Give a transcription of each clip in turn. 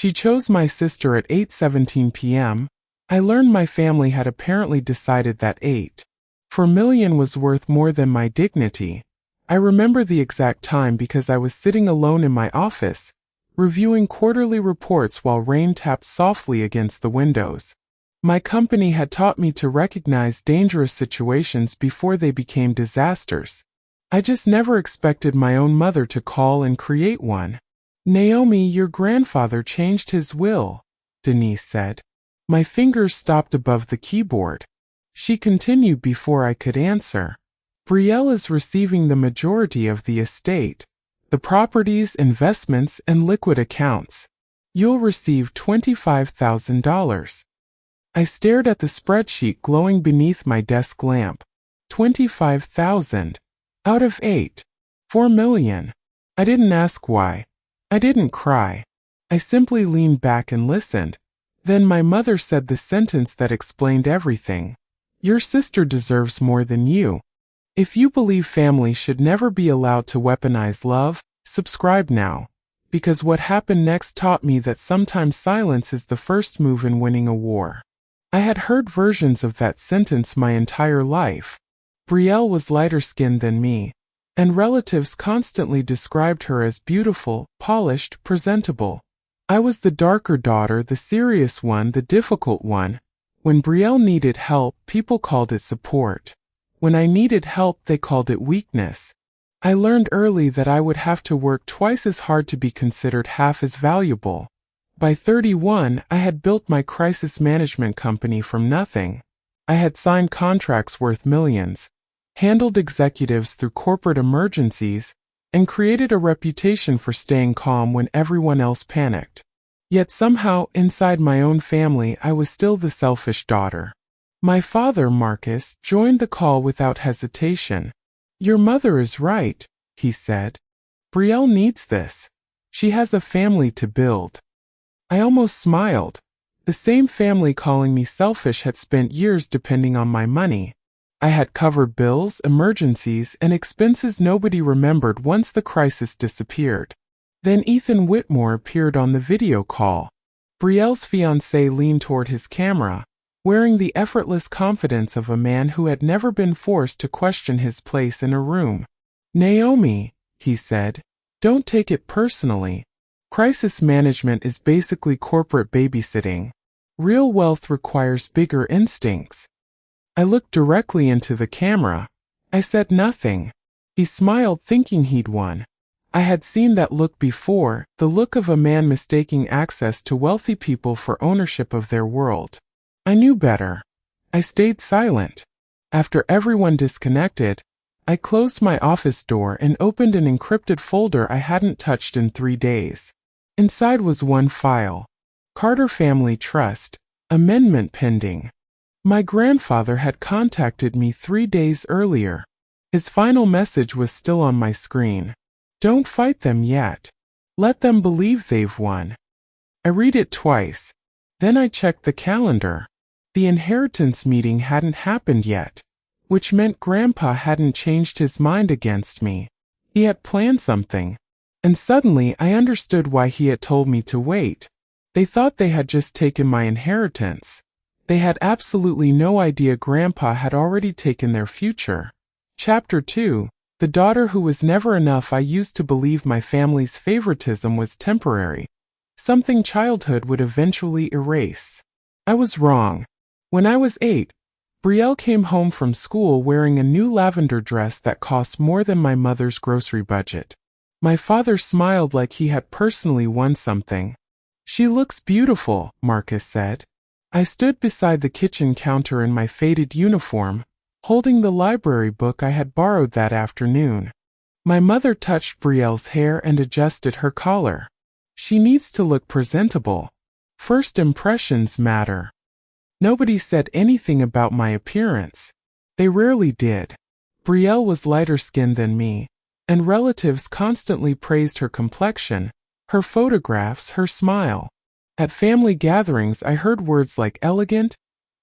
She chose my sister at 8:17 p.m. I learned my family had apparently decided that 8.4 million was worth more than my dignity. I remember the exact time because I was sitting alone in my office, reviewing quarterly reports while rain tapped softly against the windows. My company had taught me to recognize dangerous situations before they became disasters. I just never expected my own mother to call and create one. "Naomi, your grandfather changed his will," Denise said. My fingers stopped above the keyboard. She continued before I could answer. "Betrayal is receiving the majority of the estate, the properties, investments, and liquid accounts. You'll receive $25,000. I stared at the spreadsheet glowing beneath my desk lamp. 25,000 out of 8.4 million. I didn't ask why. I didn't cry. I simply leaned back and listened. Then my mother said the sentence that explained everything. "Your sister deserves more than you. If you believe family should never be allowed to weaponize love, subscribe now. Because what happened next taught me that sometimes silence is the first move in winning a war." I had heard versions of that sentence my entire life. Betrayal was lighter-skinned than me, and relatives constantly described her as beautiful, polished, presentable. I was the darker daughter, the serious one, the difficult one. When Betrayal needed help, people called it support. When I needed help, they called it weakness. I learned early that I would have to work twice as hard to be considered half as valuable. By 31, I had built my crisis management company from nothing. I had signed contracts worth millions, handled executives through corporate emergencies, and created a reputation for staying calm when everyone else panicked. Yet somehow, inside my own family, I was still the selfish daughter. My father, Marcus, joined the call without hesitation. "Your mother is right," he said. "Betrayal needs this. She has a family to build." I almost smiled. The same family calling me selfish had spent years depending on my money. I had covered bills, emergencies, and expenses nobody remembered once the crisis disappeared. Then Ethan Whitmore appeared on the video call. Betrayal's fiancé leaned toward his camera, wearing the effortless confidence of a man who had never been forced to question his place in a room. "Naomi," he said, "don't take it personally. Crisis management is basically corporate babysitting. Real wealth requires bigger instincts." I looked directly into the camera. I said nothing. He smiled, thinking he'd won. I had seen that look before, the look of a man mistaking access to wealthy people for ownership of their world. I knew better. I stayed silent. After everyone disconnected, I closed my office door and opened an encrypted folder I hadn't touched in 3 days. Inside was one file. Carter Family Trust, amendment pending. My grandfather had contacted me 3 days earlier. His final message was still on my screen. "Don't fight them yet. Let them believe they've won." I read it twice. Then I checked the calendar. The inheritance meeting hadn't happened yet, which meant Grandpa hadn't changed his mind against me. He had planned something. And suddenly I understood why he had told me to wait. They thought they had just taken my inheritance. They had absolutely no idea Grandpa had already taken their future. Chapter 2. The daughter who was never enough. I used to believe my family's favoritism was temporary, something childhood would eventually erase. I was wrong. When I was 8, Betrayal came home from school wearing a new lavender dress that cost more than my mother's grocery budget. My father smiled like he had personally won something. "She looks beautiful," Marcus said. I stood beside the kitchen counter in my faded uniform, holding the library book I had borrowed that afternoon. My mother touched Betrayal's hair and adjusted her collar. "She needs to look presentable. First impressions matter." Nobody said anything about my appearance. They rarely did. Betrayal was lighter-skinned than me, and relatives constantly praised her complexion, her photographs, her smile. At family gatherings I heard words like elegant,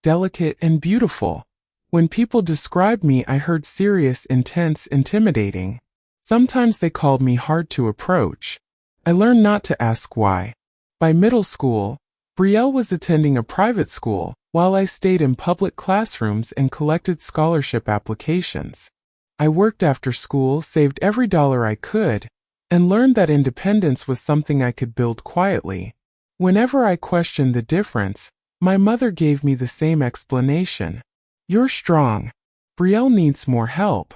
delicate, and beautiful. When people described me I heard serious, intense, intimidating. Sometimes they called me hard to approach. I learned not to ask why. By middle school, Brielle was attending a private school, while I stayed in public classrooms and collected scholarship applications. I worked after school, saved every dollar I could, and learned that independence was something I could build quietly. Whenever I questioned the difference, my mother gave me the same explanation. "You're strong. Brielle needs more help."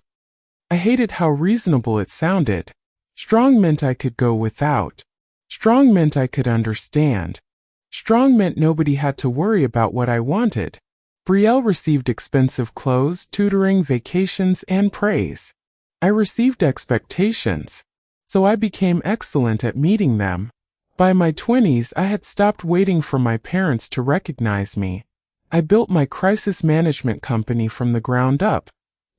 I hated how reasonable it sounded. Strong meant I could go without. Strong meant I could understand. Strong meant nobody had to worry about what I wanted. Brielle received expensive clothes, tutoring, vacations, and praise. I received expectations, so I became excellent at meeting them. By my 20s, I had stopped waiting for my parents to recognize me. I built my crisis management company from the ground up,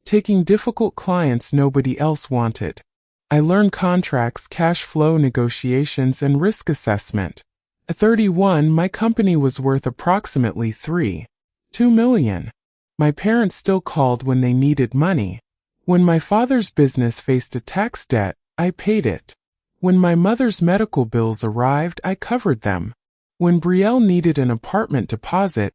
taking difficult clients nobody else wanted. I learned contracts, cash flow negotiations, and risk assessment. At 31, my company was worth approximately $2 million. My parents still called when they needed money. When my father's business faced a tax debt, I paid it. When my mother's medical bills arrived, I covered them. When Brielle needed an apartment deposit,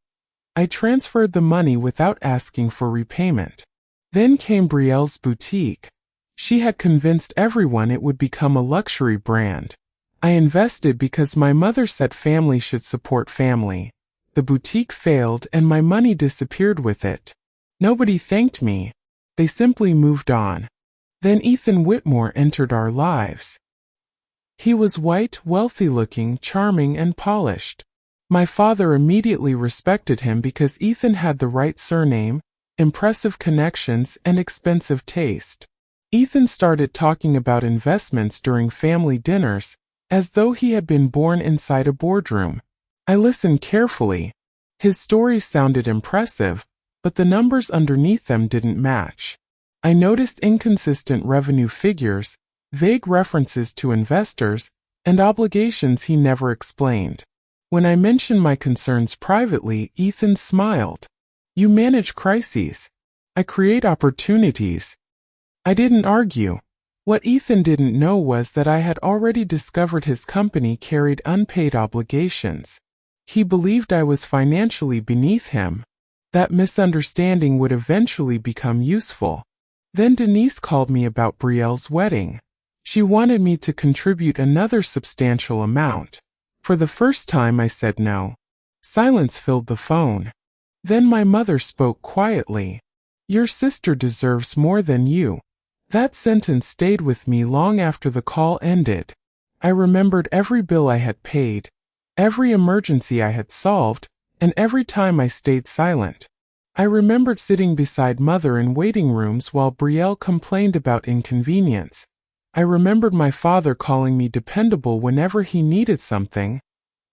I transferred the money without asking for repayment. Then came Brielle's boutique. She had convinced everyone it would become a luxury brand. I invested because my mother said family should support family. The boutique failed and my money disappeared with it. Nobody thanked me. They simply moved on. Then Ethan Whitmore entered our lives. He was white, wealthy-looking, charming, and polished. My father immediately respected him because Ethan had the right surname, impressive connections, and expensive taste. Ethan started talking about investments during family dinners, as though he had been born inside a boardroom. I listened carefully. His stories sounded impressive, but the numbers underneath them didn't match. I noticed inconsistent revenue figures, vague references to investors, and obligations he never explained. When I mentioned my concerns privately, Ethan smiled. "You manage crises. I create opportunities." I didn't argue. What Ethan didn't know was that I had already discovered his company carried unpaid obligations. He believed I was financially beneath him. That misunderstanding would eventually become useful. Then Denise called me about Brielle's wedding. She wanted me to contribute another substantial amount. For the first time I said no. Silence filled the phone. Then my mother spoke quietly. "Your sister deserves more than you." That sentence stayed with me long after the call ended. I remembered every bill I had paid, every emergency I had solved, and every time I stayed silent. I remembered sitting beside Mother in waiting rooms while Brielle complained about inconvenience. I remembered my father calling me dependable whenever he needed something,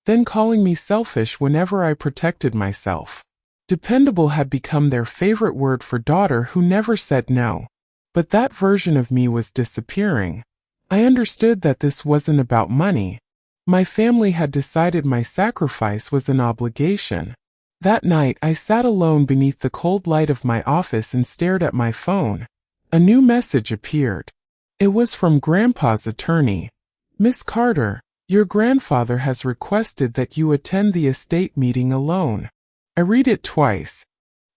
then calling me selfish whenever I protected myself. Dependable had become their favorite word for daughter who never said no. But that version of me was disappearing. I understood that this wasn't about money. My family had decided my sacrifice was an obligation. That night I sat alone beneath the cold light of my office and stared at my phone. A new message appeared. It was from Grandpa's attorney. "Miss Carter, your grandfather has requested that you attend the estate meeting alone." I read it twice.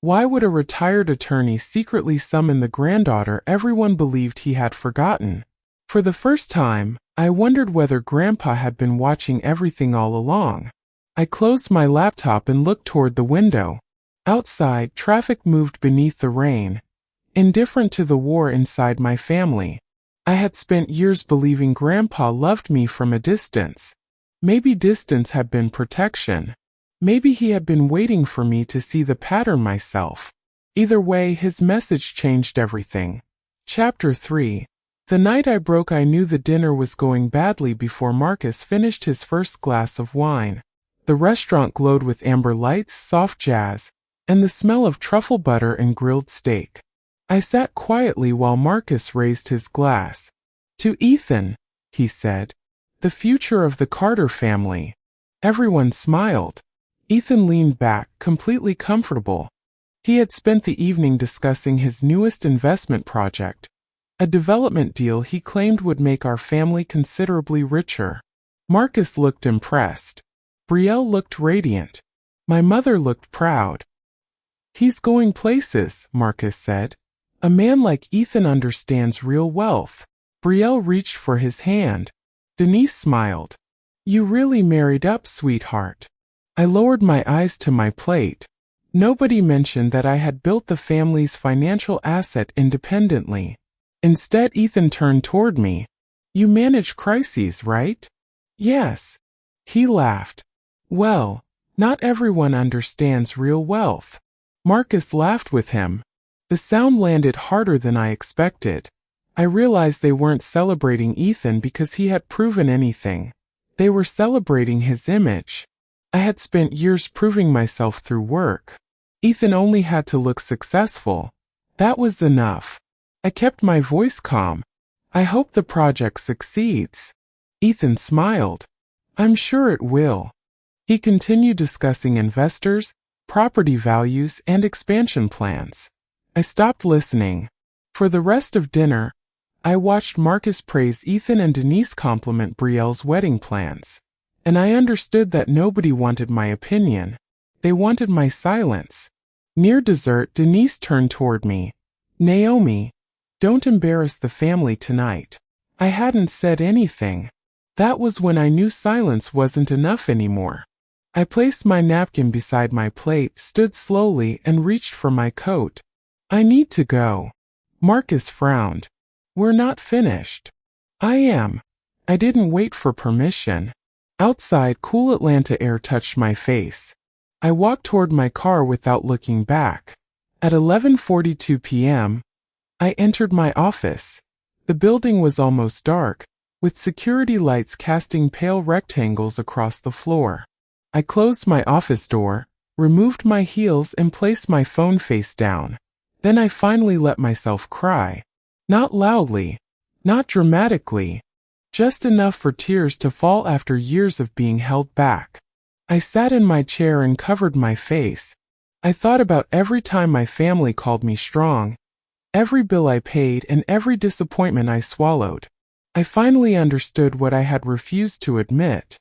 Why would a retired attorney secretly summon the granddaughter everyone believed he had forgotten? For the first time, I wondered whether Grandpa had been watching everything all along. I closed my laptop and looked toward the window. Outside, traffic moved beneath the rain, indifferent to the war inside my family. I had spent years believing Grandpa loved me from a distance. Maybe distance had been protection. Maybe he had been waiting for me to see the pattern myself. Either way, his message changed everything. Chapter 3. The night I broke, I knew the dinner was going badly before Marcus finished his first glass of wine. The restaurant glowed with amber lights, soft jazz, and the smell of truffle butter and grilled steak. I sat quietly while Marcus raised his glass. "To Ethan," he said. "The future of the Carter family." Everyone smiled. Ethan leaned back, completely comfortable. He had spent the evening discussing his newest investment project, a development deal he claimed would make our family considerably richer. Marcus looked impressed. Brielle looked radiant. My mother looked proud. "He's going places," Marcus said. "A man like Ethan understands real wealth." Brielle reached for his hand. Denise smiled. "You really married up, sweetheart." I lowered my eyes to my plate. Nobody mentioned that I had built the family's financial asset independently. Instead, Ethan turned toward me. "You manage crises, right?" "Yes." He laughed. "Well, not everyone understands real wealth." Marcus laughed with him. The sound landed harder than I expected. I realized they weren't celebrating Ethan because he had proven anything. They were celebrating his image. I had spent years proving myself through work. Ethan only had to look successful. That was enough. I kept my voice calm. "I hope the project succeeds." Ethan smiled. "I'm sure it will." He continued discussing investors, property values, and expansion plans. I stopped listening. For the rest of dinner, I watched Marcus praise Ethan and Denise compliment Brielle's wedding plans. And I understood that nobody wanted my opinion. They wanted my silence. Near dessert, Denise turned toward me. "Naomi, don't embarrass the family tonight." I hadn't said anything. That was when I knew silence wasn't enough anymore. I placed my napkin beside my plate, stood slowly, and reached for my coat. "I need to go." Marcus frowned. "We're not finished." "I am." I didn't wait for permission. Outside, cool Atlanta air touched my face. I walked toward my car without looking back. At 11:42 p.m., I entered my office. The building was almost dark, with security lights casting pale rectangles across the floor. I closed my office door, removed my heels, and placed my phone face down. Then I finally let myself cry. Not loudly, not dramatically, just enough for tears to fall after years of being held back. I sat in my chair and covered my face. I thought about every time my family called me strong, every bill I paid, and every disappointment I swallowed. I finally understood what I had refused to admit.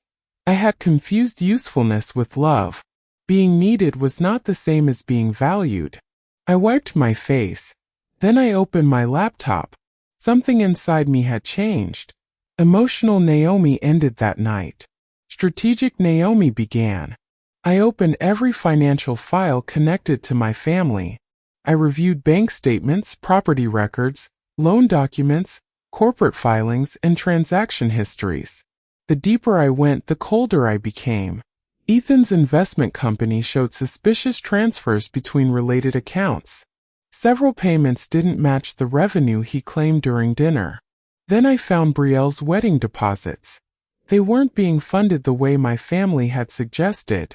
I had confused usefulness with love. Being needed was not the same as being valued. I wiped my face. Then I opened my laptop. Something inside me had changed. Emotional Naomi ended that night. Strategic Naomi began. I opened every financial file connected to my family. I reviewed bank statements, property records, loan documents, corporate filings, and transaction histories. The deeper I went, the colder I became. Ethan's investment company showed suspicious transfers between related accounts. Several payments didn't match the revenue he claimed during dinner. Then I found Brielle's wedding deposits. They weren't being funded the way my family had suggested.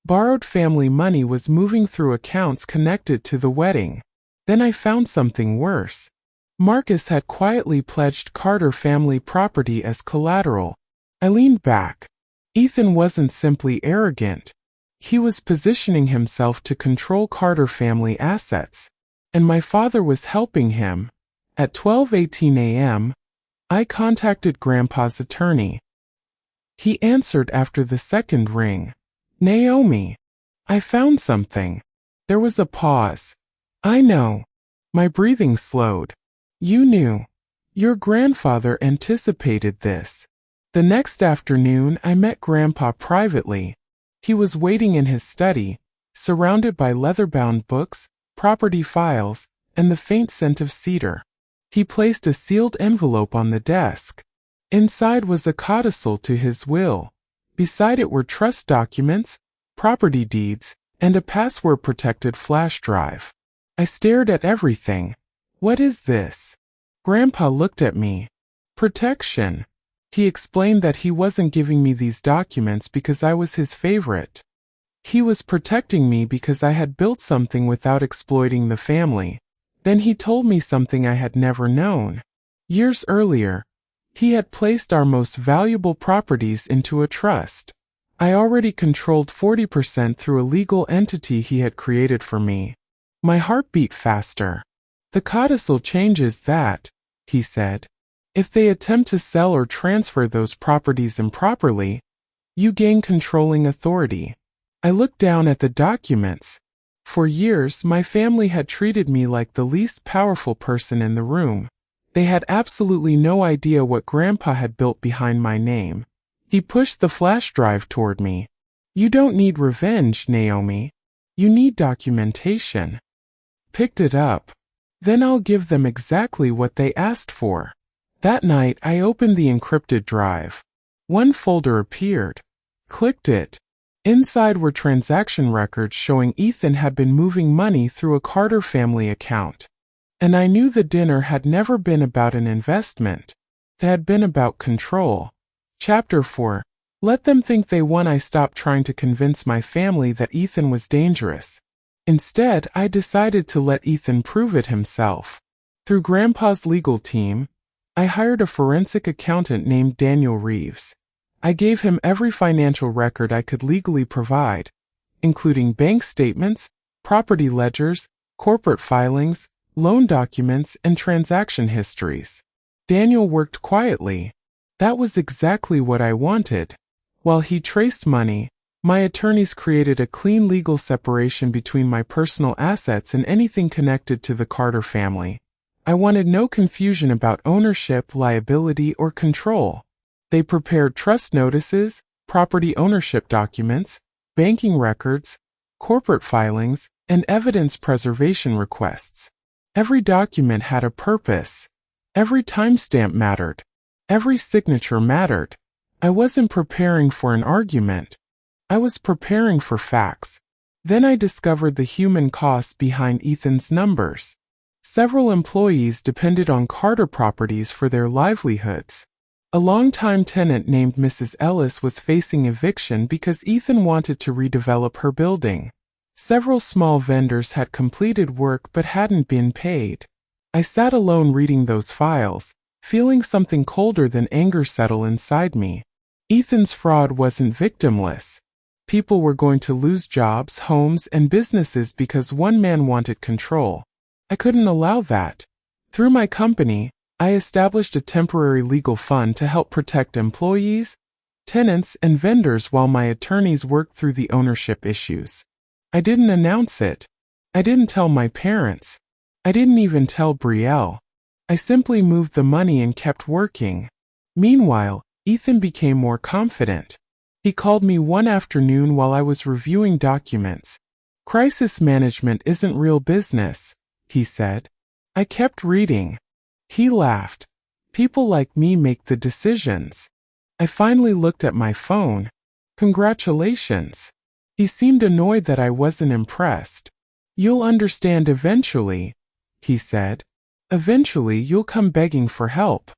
Borrowed family money was moving through accounts connected to the wedding. Then I found something worse. Marcus had quietly pledged Carter family property as collateral. I leaned back. Ethan wasn't simply arrogant. He was positioning himself to control Carter family assets. And my father was helping him. At 12:18 a.m., I contacted Grandpa's attorney. He answered after the second ring. "Naomi, I found something." There was a pause. "I know." My breathing slowed. "You knew. Your grandfather anticipated this." The next afternoon, I met Grandpa privately. He was waiting in his study, surrounded by leather-bound books, property files, and the faint scent of cedar. He placed a sealed envelope on the desk. Inside was a codicil to his will. Beside it were trust documents, property deeds, and a password-protected flash drive. I stared at everything. "What is this?" Grandpa looked at me. "Protection." He explained that he wasn't giving me these documents because I was his favorite. He was protecting me because I had built something without exploiting the family. Then he told me something I had never known. Years earlier, he had placed our most valuable properties into a trust. I already controlled 40% through a legal entity he had created for me. My heart beat faster. "The codicil changes that," he said. If they attempt to sell or transfer those properties improperly, you gain controlling authority. I looked down at the documents. For years, my family had treated me like the least powerful person in the room. They had absolutely no idea what Grandpa had built behind my name. He pushed the flash drive toward me. You don't need revenge, Naomi. You need documentation. Picked it up. Then I'll give them exactly what they asked for. That night, I opened the encrypted drive. One folder appeared. Clicked it. Inside were transaction records showing Ethan had been moving money through a Carter family account. And I knew the dinner had never been about an investment. It had been about control. Chapter 4. Let them think they won. I stopped trying to convince my family that Ethan was dangerous. Instead, I decided to let Ethan prove it himself. Through Grandpa's legal team, I hired a forensic accountant named Daniel Reeves. I gave him every financial record I could legally provide, including bank statements, property ledgers, corporate filings, loan documents, and transaction histories. Daniel worked quietly. That was exactly what I wanted. While he traced money, my attorneys created a clean legal separation between my personal assets and anything connected to the Carter family. I wanted no confusion about ownership, liability, or control. They prepared trust notices, property ownership documents, banking records, corporate filings, and evidence preservation requests. Every document had a purpose. Every timestamp mattered. Every signature mattered. I wasn't preparing for an argument. I was preparing for facts. Then I discovered the human costs behind Ethan's numbers. Several employees depended on Carter properties for their livelihoods. A longtime tenant named Mrs. Ellis was facing eviction because Ethan wanted to redevelop her building. Several small vendors had completed work but hadn't been paid. I sat alone reading those files, feeling something colder than anger settle inside me. Ethan's fraud wasn't victimless. People were going to lose jobs, homes, and businesses because one man wanted control. I couldn't allow that. Through my company, I established a temporary legal fund to help protect employees, tenants, and vendors while my attorneys worked through the ownership issues. I didn't announce it. I didn't tell my parents. I didn't even tell Brielle. I simply moved the money and kept working. Meanwhile, Ethan became more confident. He called me one afternoon while I was reviewing documents. "Crisis management isn't real business," he said. I kept reading. He laughed. "People like me make the decisions." I finally looked at my phone. "Congratulations." He seemed annoyed that I wasn't impressed. "You'll understand eventually," he said. "Eventually you'll come begging for help."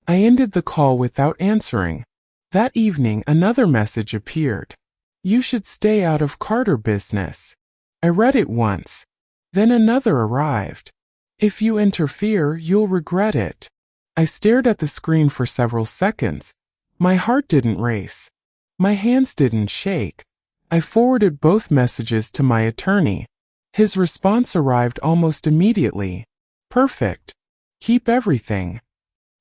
I ended the call without answering. That evening another message appeared. "You should stay out of Carter business." I read it once. Then another arrived. "If you interfere, you'll regret it." I stared at the screen for several seconds. My heart didn't race. My hands didn't shake. I forwarded both messages to my attorney. His response arrived almost immediately. "Perfect. Keep everything."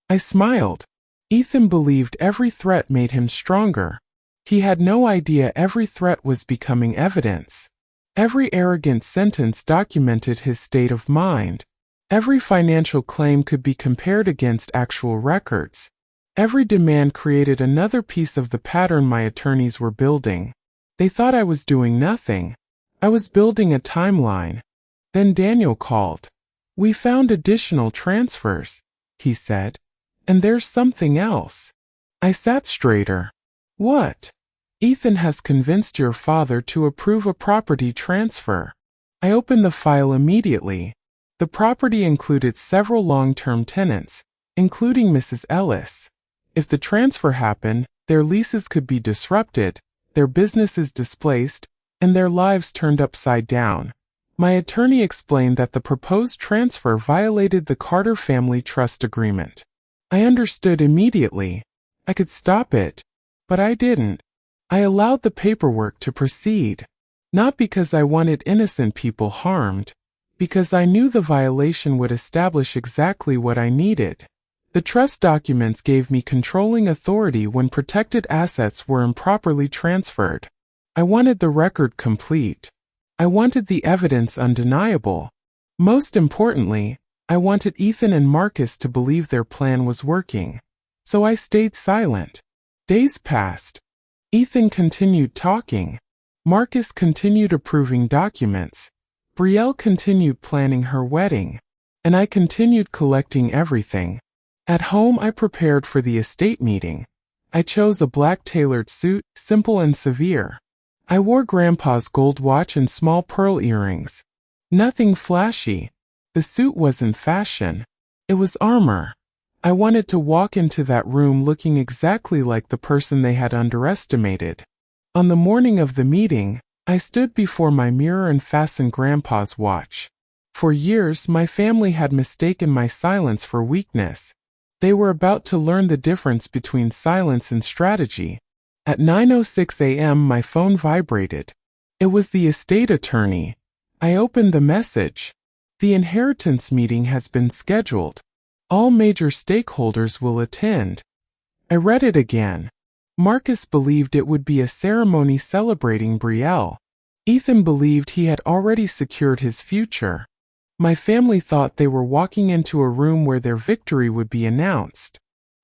I smiled. Ethan believed every threat made him stronger. He had no idea every threat was becoming evidence. Every arrogant sentence documented his state of mind. Every financial claim could be compared against actual records. Every demand created another piece of the pattern my attorneys were building. They thought I was doing nothing. I was building a timeline. Then Daniel called. "We found additional transfers," he said. "And there's something else." I sat straighter. "What?" "Ethan has convinced your father to approve a property transfer." I opened the file immediately. The property included several long-term tenants, including Mrs. Ellis. If the transfer happened, their leases could be disrupted, their businesses displaced, and their lives turned upside down. My attorney explained that the proposed transfer violated the Carter family trust agreement. I understood immediately. I could stop it, but I didn't. I allowed the paperwork to proceed. Not because I wanted innocent people harmed, because I knew the violation would establish exactly what I needed. The trust documents gave me controlling authority when protected assets were improperly transferred. I wanted the record complete. I wanted the evidence undeniable. Most importantly, I wanted Ethan and Marcus to believe their plan was working. So I stayed silent. Days passed. Ethan continued talking. Marcus continued approving documents. Brielle continued planning her wedding. And I continued collecting everything. At home I prepared for the estate meeting. I chose a black tailored suit, simple and severe. I wore Grandpa's gold watch and small pearl earrings. Nothing flashy. The suit wasn't fashion. It was armor. I wanted to walk into that room looking exactly like the person they had underestimated. On the morning of the meeting, I stood before my mirror and fastened Grandpa's watch. For years, my family had mistaken my silence for weakness. They were about to learn the difference between silence and strategy. At 9:06 a.m. my phone vibrated. It was the estate attorney. I opened the message. The inheritance meeting has been scheduled. All major stakeholders will attend. I read it again. Marcus believed it would be a ceremony celebrating Brielle. Ethan believed he had already secured his future. My family thought they were walking into a room where their victory would be announced.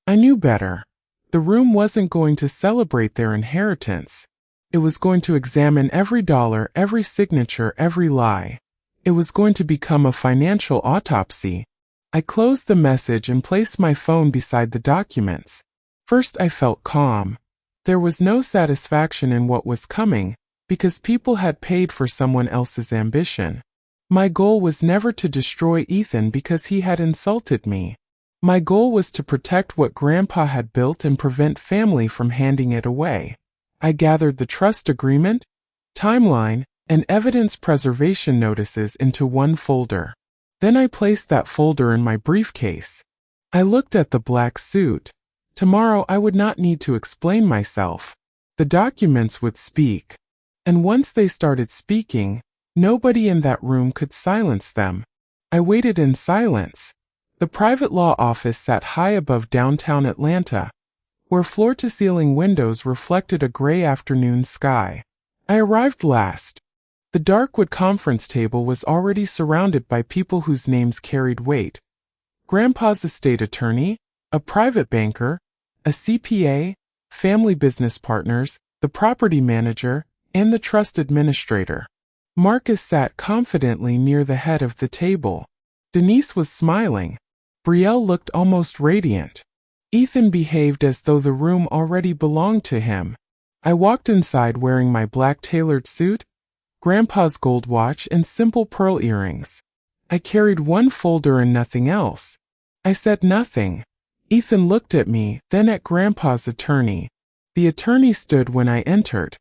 I knew better. The room wasn't going to celebrate their inheritance. It was going to examine every dollar, every signature, every lie. It was going to become a financial autopsy. I closed the message and placed my phone beside the documents. First I felt calm. There was no satisfaction in what was coming, because people had paid for someone else's ambition. My goal was never to destroy Ethan because he had insulted me. My goal was to protect what Grandpa had built and prevent family from handing it away. I gathered the trust agreement, timeline, and evidence preservation notices into one folder. Then I placed that folder in my briefcase. I looked at the black suit. Tomorrow I would not need to explain myself. The documents would speak. And once they started speaking, nobody in that room could silence them. I waited in silence. The private law office sat high above downtown Atlanta, where floor-to-ceiling windows reflected a gray afternoon sky. I arrived last. The dark wood conference table was already surrounded by people whose names carried weight. Grandpa's estate attorney, a private banker, a CPA, family business partners, the property manager, and the trust administrator. Marcus sat confidently near the head of the table. Denise was smiling. Brielle looked almost radiant. Ethan behaved as though the room already belonged to him. I walked inside wearing my black tailored suit, Grandpa's gold watch, and simple pearl earrings. I carried one folder and nothing else. I said nothing. Ethan looked at me, then at Grandpa's attorney. The attorney stood when I entered.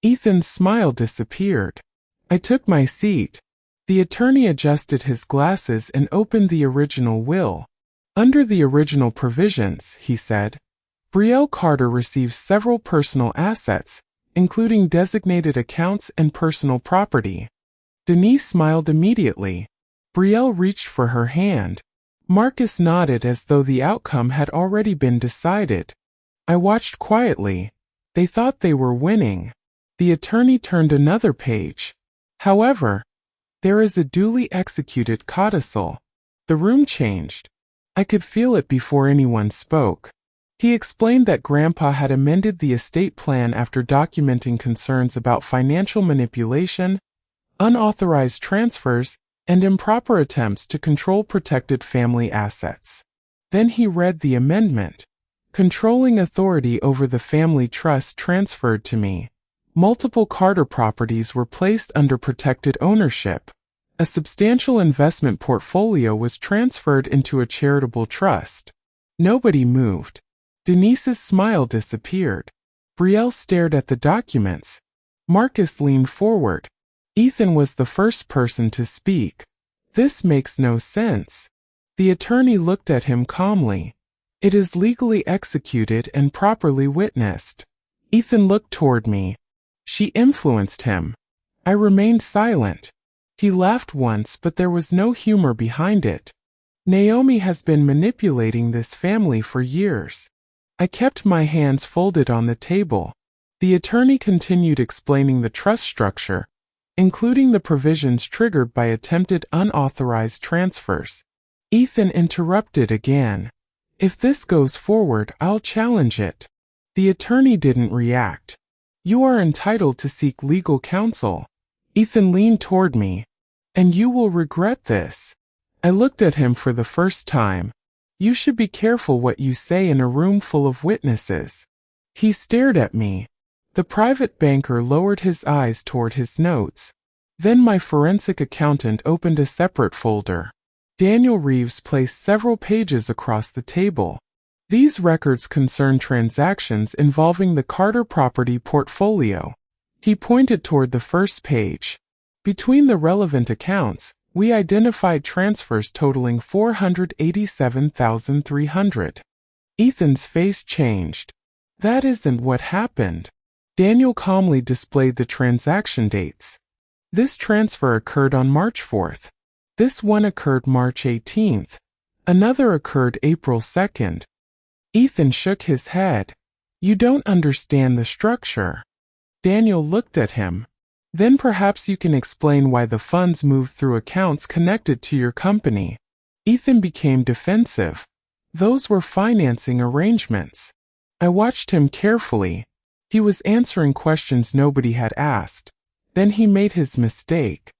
Ethan's smile disappeared. I took my seat. The attorney adjusted his glasses and opened the original will. Under the original provisions, he said, Brielle Carter receives several personal assets, including designated accounts and personal property. Denise smiled immediately. Brielle reached for her hand. Marcus nodded as though the outcome had already been decided. I watched quietly. They thought they were winning. The attorney turned another page. However, there is a duly executed codicil. The room changed. I could feel it before anyone spoke. He explained that Grandpa had amended the estate plan after documenting concerns about financial manipulation, unauthorized transfers, and improper attempts to control protected family assets. Then he read the amendment. Controlling authority over the family trust transferred to me. Multiple Carter properties were placed under protected ownership. A substantial investment portfolio was transferred into a charitable trust. Nobody moved. Denise's smile disappeared. Brielle stared at the documents. Marcus leaned forward. Ethan was the first person to speak. This makes no sense. The attorney looked at him calmly. It is legally executed and properly witnessed. Ethan looked toward me. She influenced him. I remained silent. He laughed once, but there was no humor behind it. Naomi has been manipulating this family for years. I kept my hands folded on the table. The attorney continued explaining the trust structure, including the provisions triggered by attempted unauthorized transfers. Ethan interrupted again. If this goes forward, I'll challenge it. The attorney didn't react. You are entitled to seek legal counsel. Ethan leaned toward me. And you will regret this. I looked at him for the first time. You should be careful what you say in a room full of witnesses. He stared at me. The private banker lowered his eyes toward his notes. Then my forensic accountant opened a separate folder. Daniel Reeves placed several pages across the table. These records concern transactions involving the Carter property portfolio. He pointed toward the first page. Between the relevant accounts, we identified transfers totaling $487,300. Ethan's face changed. That isn't what happened. Daniel calmly displayed the transaction dates. This transfer occurred on March 4th. This one occurred March 18th. Another occurred April 2nd. Ethan shook his head. You don't understand the structure. Daniel looked at him. Then perhaps you can explain why the funds moved through accounts connected to your company. Ethan became defensive. Those were financing arrangements. I watched him carefully. He was answering questions nobody had asked. Then he made his mistake.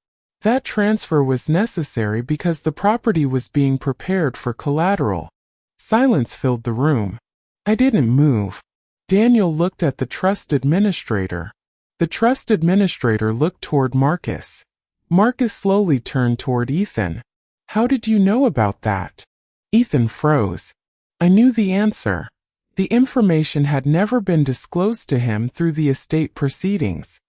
That transfer was necessary because the property was being prepared for collateral. Silence filled the room. I didn't move. Daniel looked at the trust administrator. The trust administrator looked toward Marcus. Marcus slowly turned toward Ethan. How did you know about that? Ethan froze. I knew the answer. The information had never been disclosed to him through the estate proceedings.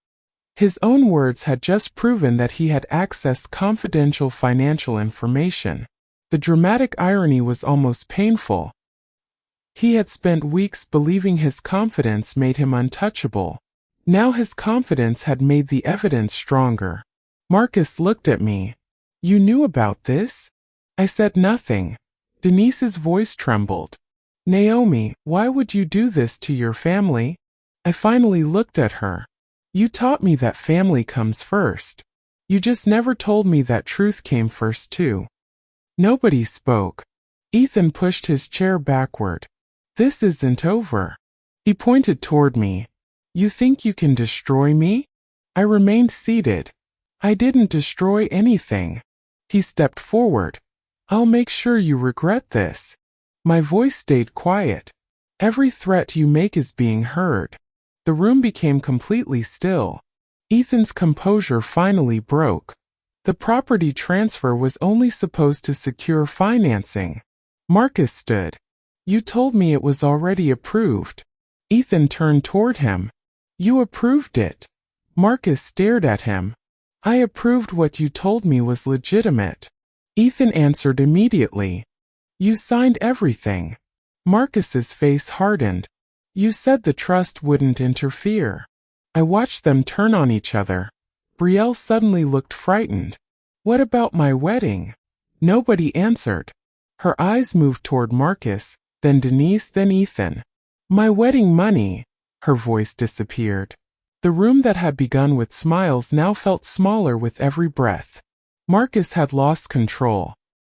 His own words had just proven that he had accessed confidential financial information. The dramatic irony was almost painful. He had spent weeks believing his confidence made him untouchable. Now his confidence had made the evidence stronger. Marcus looked at me. You knew about this? I said nothing. Denise's voice trembled. Naomi, why would you do this to your family? I finally looked at her. You taught me that family comes first. You just never told me that truth came first too. Nobody spoke. Ethan pushed his chair backward. This isn't over. He pointed toward me. You think you can destroy me? I remained seated. I didn't destroy anything. He stepped forward. I'll make sure you regret this. My voice stayed quiet. Every threat you make is being heard. The room became completely still. Ethan's composure finally broke. The property transfer was only supposed to secure financing. Marcus stood. You told me it was already approved. Ethan turned toward him. You approved it. Marcus stared at him. I approved what you told me was legitimate. Ethan answered immediately. You signed everything. Marcus's face hardened. You said the trust wouldn't interfere. I watched them turn on each other. Brielle suddenly looked frightened. What about my wedding? Nobody answered. Her eyes moved toward Marcus, then Denise, then Ethan. My wedding money. Her voice disappeared. The room that had begun with smiles now felt smaller with every breath. Marcus had lost control.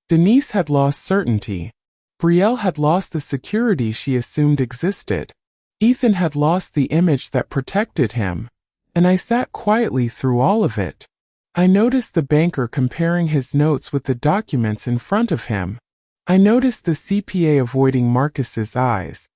Denise had lost certainty. Brielle had lost the security she assumed existed. Ethan had lost the image that protected him. And I sat quietly through all of it. I noticed the banker comparing his notes with the documents in front of him. I noticed the CPA avoiding Marcus's eyes.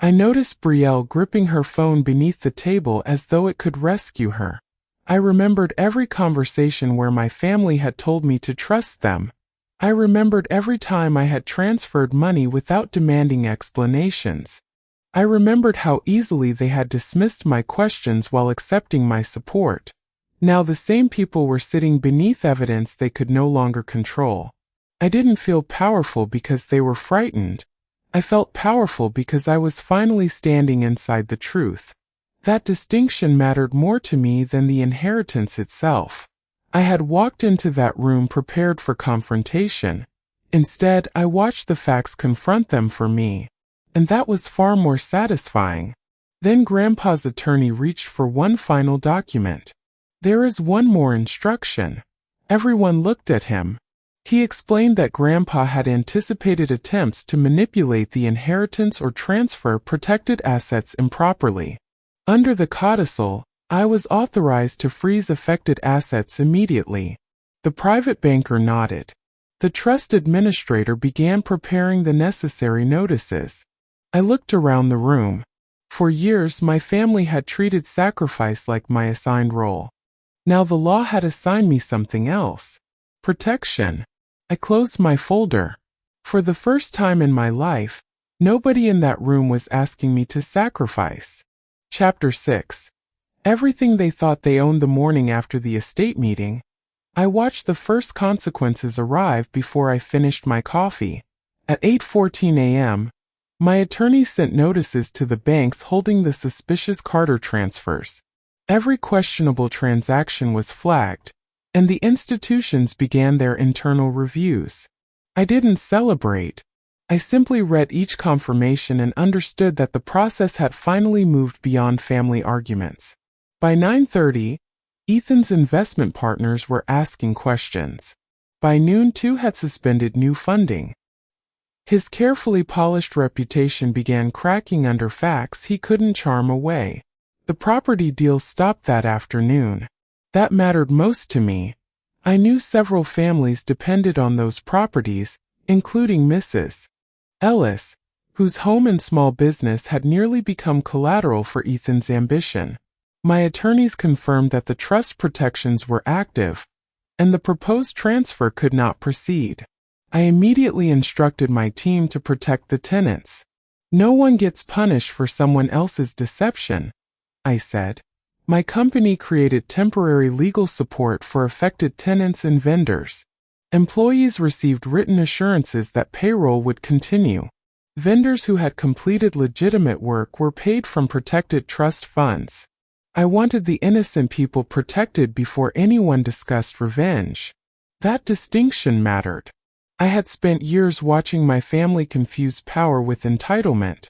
I noticed Brielle gripping her phone beneath the table as though it could rescue her. I remembered every conversation where my family had told me to trust them. I remembered every time I had transferred money without demanding explanations. I remembered how easily they had dismissed my questions while accepting my support. Now the same people were sitting beneath evidence they could no longer control. I didn't feel powerful because they were frightened. I felt powerful because I was finally standing inside the truth. That distinction mattered more to me than the inheritance itself. I had walked into that room prepared for confrontation. Instead, I watched the facts confront them for me. And that was far more satisfying. Then Grandpa's attorney reached for one final document. "There is one more instruction." Everyone looked at him. He explained that Grandpa had anticipated attempts to manipulate the inheritance or transfer protected assets improperly. Under the codicil, I was authorized to freeze affected assets immediately. The private banker nodded. The trust administrator began preparing the necessary notices. I looked around the room. For years, my family had treated sacrifice like my assigned role. Now the law had assigned me something else. Protection. I closed my folder. For the first time in my life, nobody in that room was asking me to sacrifice. Chapter 6. Everything they thought they owned the morning after the estate meeting. I watched the first consequences arrive before I finished my coffee. At 8:14 a.m., my attorney sent notices to the banks holding the suspicious Carter transfers. Every questionable transaction was flagged, and the institutions began their internal reviews. I didn't celebrate. I simply read each confirmation and understood that the process had finally moved beyond family arguments. By 9:30, Ethan's investment partners were asking questions. By noon, two had suspended new funding. His carefully polished reputation began cracking under facts he couldn't charm away. The property deal stopped that afternoon. That mattered most to me. I knew several families depended on those properties, including Mrs. Ellis, whose home and small business had nearly become collateral for Ethan's ambition. My attorneys confirmed that the trust protections were active, and the proposed transfer could not proceed. I immediately instructed my team to protect the tenants. "No one gets punished for someone else's deception," I said. My company created temporary legal support for affected tenants and vendors. Employees received written assurances that payroll would continue. Vendors who had completed legitimate work were paid from protected trust funds. I wanted the innocent people protected before anyone discussed revenge. That distinction mattered. I had spent years watching my family confuse power with entitlement.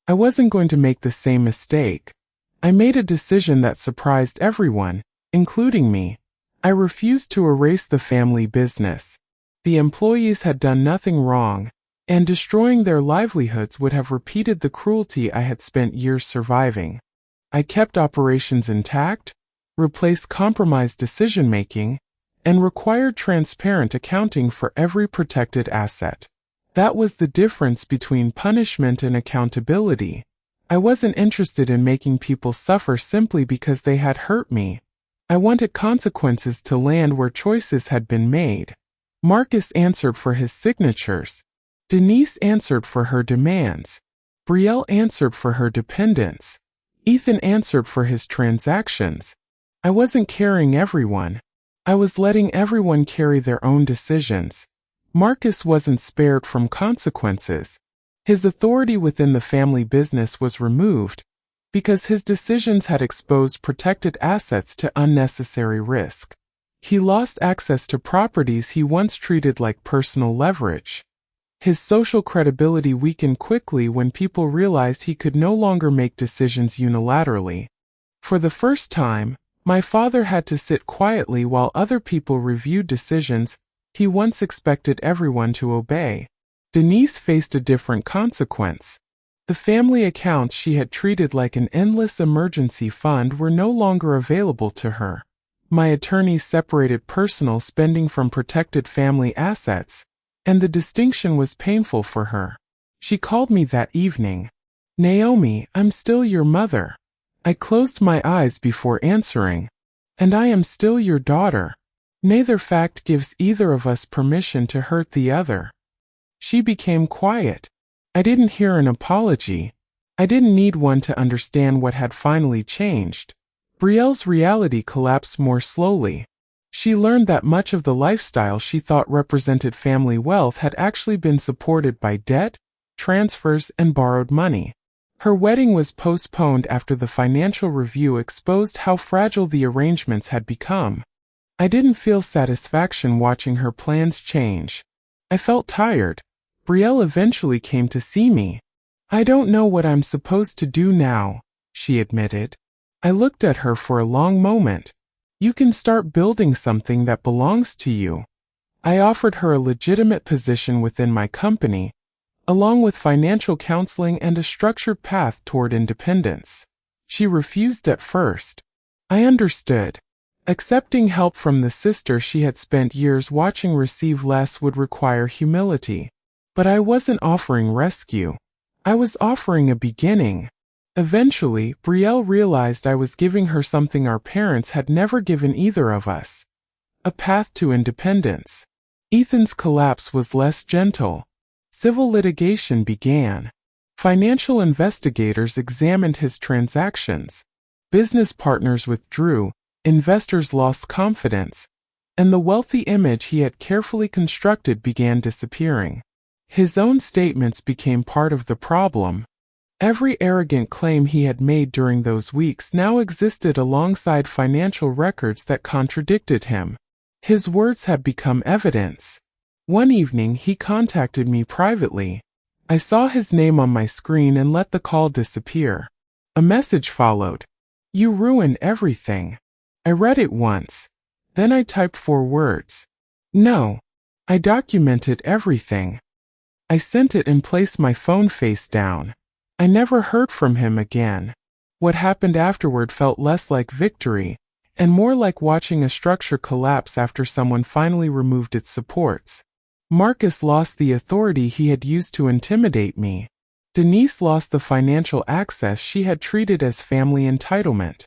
I wasn't going to make the same mistake. I made a decision that surprised everyone, including me. I refused to erase the family business. The employees had done nothing wrong, and destroying their livelihoods would have repeated the cruelty I had spent years surviving. I kept operations intact, replaced compromised decision-making, and required transparent accounting for every protected asset. That was the difference between punishment and accountability. I wasn't interested in making people suffer simply because they had hurt me. I wanted consequences to land where choices had been made. Marcus answered for his signatures. Denise answered for her demands. Brielle answered for her dependents. Ethan answered for his transactions. I wasn't carrying everyone. I was letting everyone carry their own decisions. Marcus wasn't spared from consequences. His authority within the family business was removed because his decisions had exposed protected assets to unnecessary risk. He lost access to properties he once treated like personal leverage. His social credibility weakened quickly when people realized he could no longer make decisions unilaterally. For the first time, my father had to sit quietly while other people reviewed decisions he once expected everyone to obey. Denise faced a different consequence. The family accounts she had treated like an endless emergency fund were no longer available to her. My attorneys separated personal spending from protected family assets, and the distinction was painful for her. She called me that evening. "Naomi, I'm still your mother." I closed my eyes before answering. "And I am still your daughter. Neither fact gives either of us permission to hurt the other." She became quiet. I didn't hear an apology. I didn't need one to understand what had finally changed. Brielle's reality collapsed more slowly. She learned that much of the lifestyle she thought represented family wealth had actually been supported by debt, transfers, and borrowed money. Her wedding was postponed after the financial review exposed how fragile the arrangements had become. I didn't feel satisfaction watching her plans change. I felt tired. Brielle eventually came to see me. "I don't know what I'm supposed to do now," she admitted. I looked at her for a long moment. "You can start building something that belongs to you." I offered her a legitimate position within my company, along with financial counseling and a structured path toward independence. She refused at first. I understood. Accepting help from the sister she had spent years watching receive less would require humility. But I wasn't offering rescue. I was offering a beginning. Eventually, Brielle realized I was giving her something our parents had never given either of us: a path to independence. Ethan's collapse was less gentle. Civil litigation began. Financial investigators examined his transactions. Business partners withdrew, investors lost confidence, and the wealthy image he had carefully constructed began disappearing. His own statements became part of the problem. Every arrogant claim he had made during those weeks now existed alongside financial records that contradicted him. His words had become evidence. One evening he contacted me privately. I saw his name on my screen and let the call disappear. A message followed. "You ruined everything." I read it once. Then I typed 4 words. "No. I documented everything." I sent it and placed my phone face down. I never heard from him again. What happened afterward felt less like victory, and more like watching a structure collapse after someone finally removed its supports. Marcus lost the authority he had used to intimidate me. Denise lost the financial access she had treated as family entitlement.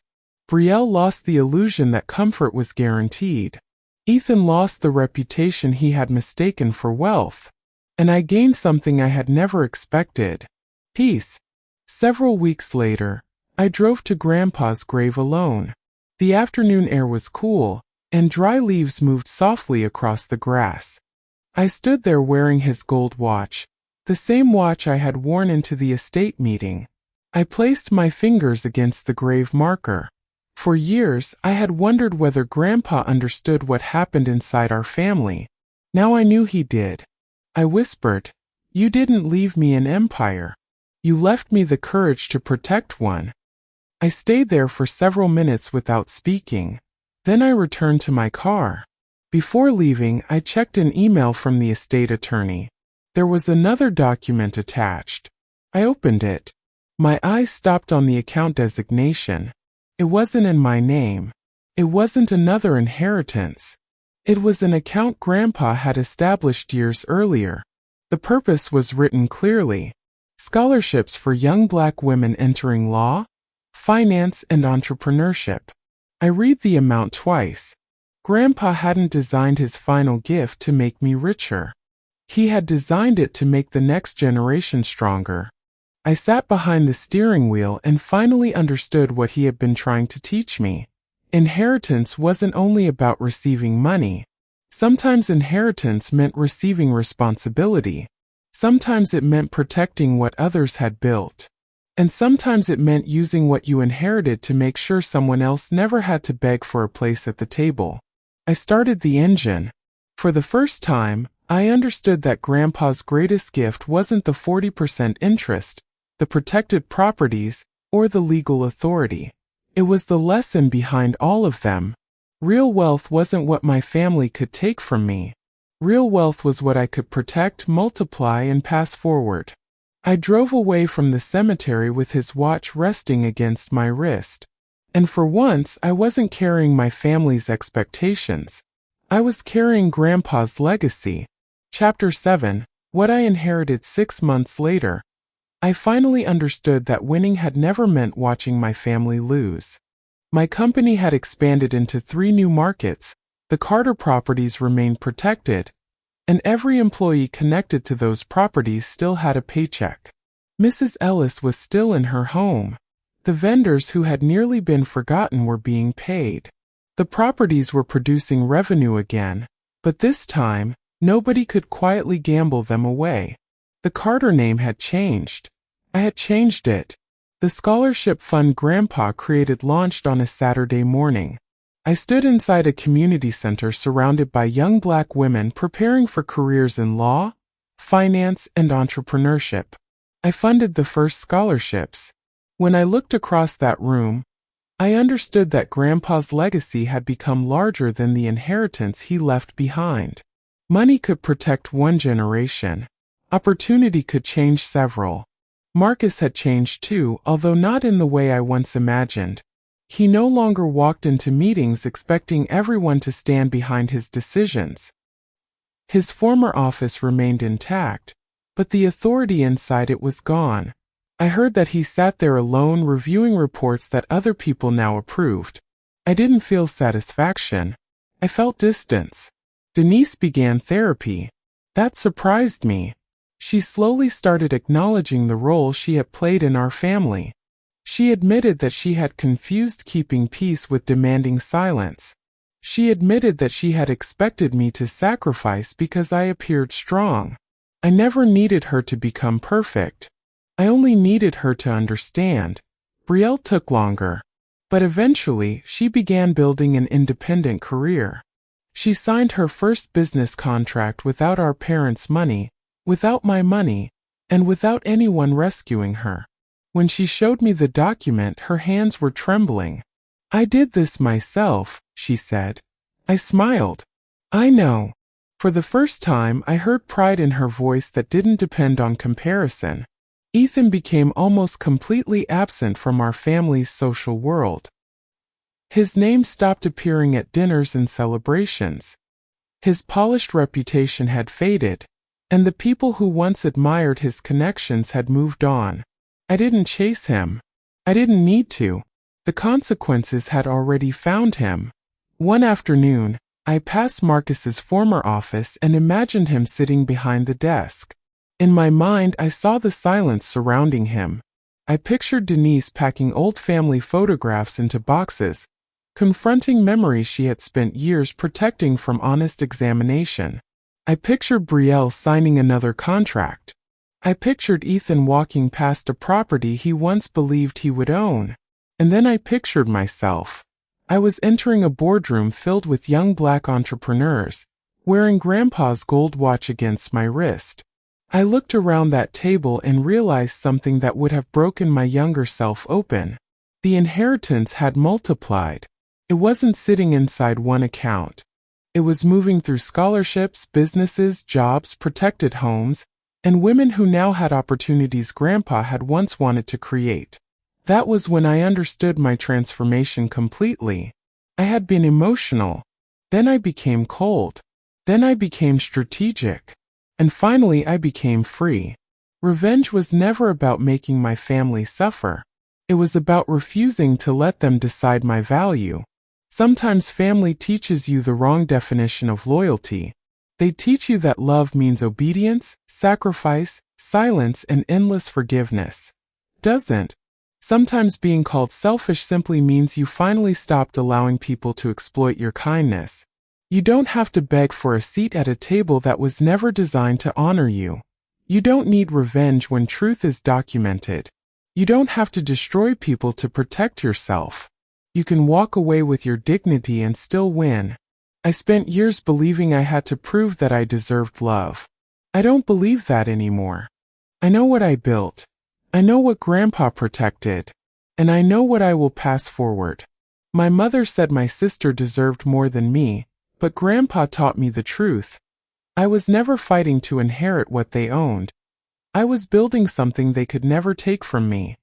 Brielle lost the illusion that comfort was guaranteed. Ethan lost the reputation he had mistaken for wealth. And I gained something I had never expected: peace. Several weeks later, I drove to Grandpa's grave alone. The afternoon air was cool, and dry leaves moved softly across the grass. I stood there wearing his gold watch, the same watch I had worn into the estate meeting. I placed my fingers against the grave marker. For years, I had wondered whether Grandpa understood what happened inside our family. Now I knew he did. I whispered, "You didn't leave me an empire. You left me the courage to protect one." I stayed there for several minutes without speaking. Then I returned to my car. Before leaving, I checked an email from the estate attorney. There was another document attached. I opened it. My eyes stopped on the account designation. It wasn't in my name. It wasn't another inheritance. It was an account Grandpa had established years earlier. The purpose was written clearly: scholarships for young Black women entering law, finance, and entrepreneurship. I read the amount twice. Grandpa hadn't designed his final gift to make me richer. He had designed it to make the next generation stronger. I sat behind the steering wheel and finally understood what he had been trying to teach me. Inheritance wasn't only about receiving money. Sometimes inheritance meant receiving responsibility. Sometimes it meant protecting what others had built. And sometimes it meant using what you inherited to make sure someone else never had to beg for a place at the table. I started the engine. For the first time, I understood that Grandpa's greatest gift wasn't the 40% interest, the protected properties, or the legal authority. It was the lesson behind all of them. Real wealth wasn't what my family could take from me. Real wealth was what I could protect, multiply, and pass forward. I drove away from the cemetery with his watch resting against my wrist. And for once, I wasn't carrying my family's expectations. I was carrying Grandpa's legacy. Chapter 7: What I Inherited 6 months later. I finally understood that winning had never meant watching my family lose. My company had expanded into 3 new markets, the Carter properties remained protected, and every employee connected to those properties still had a paycheck. Mrs. Ellis was still in her home. The vendors who had nearly been forgotten were being paid. The properties were producing revenue again, but this time, nobody could quietly gamble them away. The Carter name had changed. I had changed it. The scholarship fund Grandpa created launched on a Saturday morning. I stood inside a community center surrounded by young black women preparing for careers in law, finance, and entrepreneurship. I funded the first scholarships. When I looked across that room, I understood that Grandpa's legacy had become larger than the inheritance he left behind. Money could protect one generation. Opportunity could change several. Marcus had changed too, although not in the way I once imagined. He no longer walked into meetings expecting everyone to stand behind his decisions. His former office remained intact, but the authority inside it was gone. I heard that he sat there alone reviewing reports that other people now approved. I didn't feel satisfaction. I felt distance. Denise began therapy. That surprised me. She slowly started acknowledging the role she had played in our family. She admitted that she had confused keeping peace with demanding silence. She admitted that she had expected me to sacrifice because I appeared strong. I never needed her to become perfect. I only needed her to understand. Betrayal took longer. But eventually, she began building an independent career. She signed her first business contract without our parents' money, without my money, and without anyone rescuing her. When she showed me the document, her hands were trembling. "I did this myself," she said. I smiled. "I know." For the first time, I heard pride in her voice that didn't depend on comparison. Ethan became almost completely absent from our family's social world. His name stopped appearing at dinners and celebrations. His polished reputation had faded, and the people who once admired his connections had moved on. I didn't chase him. I didn't need to. The consequences had already found him. One afternoon, I passed Marcus's former office and imagined him sitting behind the desk. In my mind, I saw the silence surrounding him. I pictured Denise packing old family photographs into boxes, confronting memories she had spent years protecting from honest examination. I pictured Betrayal signing another contract. I pictured Ethan walking past a property he once believed he would own. And then I pictured myself. I was entering a boardroom filled with young black entrepreneurs, wearing Grandpa's gold watch against my wrist. I looked around that table and realized something that would have broken my younger self open. The inheritance had multiplied. It wasn't sitting inside one account. It was moving through scholarships, businesses, jobs, protected homes, and women who now had opportunities Grandpa had once wanted to create. That was when I understood my transformation completely. I had been emotional. Then I became cold. Then I became strategic. And finally I became free. Revenge was never about making my family suffer. It was about refusing to let them decide my value. Sometimes family teaches you the wrong definition of loyalty. They teach you that love means obedience, sacrifice, silence, and endless forgiveness. Doesn't. Sometimes being called selfish simply means you finally stopped allowing people to exploit your kindness. You don't have to beg for a seat at a table that was never designed to honor you. You don't need revenge when truth is documented. You don't have to destroy people to protect yourself. You can walk away with your dignity and still win. I spent years believing I had to prove that I deserved love. I don't believe that anymore. I know what I built. I know what Grandpa protected. And I know what I will pass forward. My mother said my sister deserved more than me, but Grandpa taught me the truth. I was never fighting to inherit what they owned. I was building something they could never take from me.